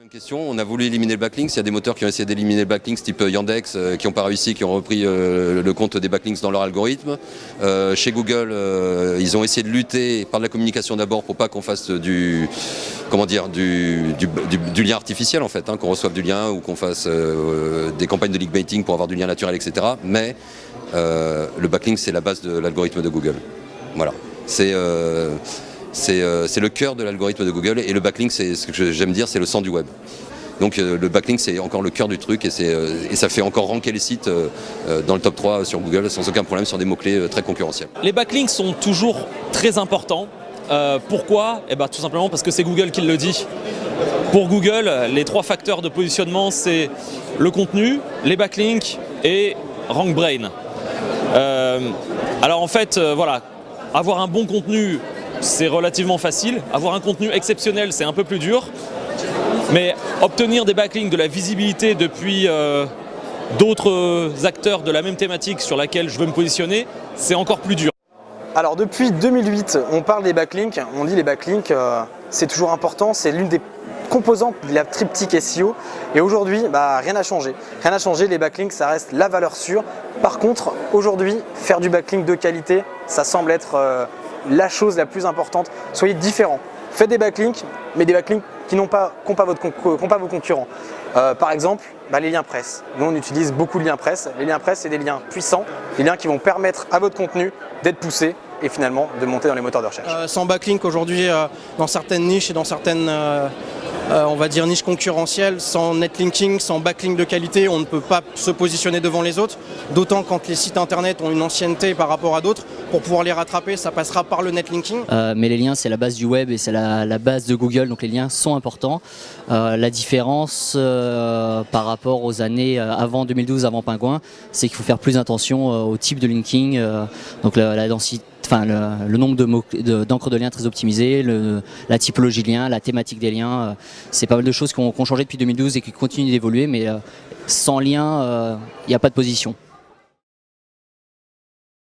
Même question, on a voulu éliminer le backlinks, il y a des moteurs qui ont essayé d'éliminer le backlinks type Yandex qui n'ont pas réussi, qui ont repris le compte des backlinks dans leur algorithme. Chez Google, ils ont essayé de lutter par de la communication d'abord pour pas qu'on fasse du lien artificiel en fait, hein, qu'on reçoive du lien ou qu'on fasse des campagnes de clickbaiting pour avoir du lien naturel, etc. Mais le backlink c'est la base de l'algorithme de Google. Voilà. C'est le cœur de l'algorithme de Google et le backlink, c'est ce que j'aime dire, c'est le sang du web. Donc le backlink, c'est encore le cœur du truc et ça fait encore ranker les sites dans le top 3 sur Google sans aucun problème sur des mots-clés très concurrentiels. Les backlinks sont toujours très importants. Pourquoi ? Tout simplement parce que c'est Google qui le dit. Pour Google, les 3 facteurs de positionnement, c'est le contenu, les backlinks et RankBrain. Alors en fait, voilà, avoir un bon contenu, c'est relativement facile. Avoir un contenu exceptionnel, c'est un peu plus dur. Mais obtenir des backlinks, de la visibilité depuis d'autres acteurs de la même thématique sur laquelle je veux me positionner, c'est encore plus dur. Alors depuis 2008, on parle des backlinks. On dit les backlinks, c'est toujours important. C'est l'une des composantes de la triptyque SEO. Et aujourd'hui, rien n'a changé. Rien n'a changé, les backlinks, ça reste la valeur sûre. Par contre, aujourd'hui, faire du backlink de qualité, ça semble être la chose la plus importante. Soyez différents. Faites des backlinks, mais des backlinks qui n'ont pas vos concurrents. Par exemple, les liens presse. Nous, on utilise beaucoup de liens presse. Les liens presse, c'est des liens puissants, des liens qui vont permettre à votre contenu d'être poussé et finalement de monter dans les moteurs de recherche. Sans backlink aujourd'hui, dans certaines niches et dans certaines on va dire niches concurrentielles, sans netlinking, sans backlink de qualité, on ne peut pas se positionner devant les autres. D'autant quand les sites internet ont une ancienneté par rapport à d'autres. Pour pouvoir les rattraper, ça passera par le netlinking. Mais les liens, c'est la base du web et c'est la base de Google, donc les liens sont importants. La différence par rapport aux années avant 2012, avant Penguin, c'est qu'il faut faire plus attention au type de linking, donc la densité. Le nombre d'encre de liens très optimisé, la typologie de liens, la thématique des liens, c'est pas mal de choses qui ont changé depuis 2012 et qui continuent d'évoluer, mais sans lien, il n'y a pas de position.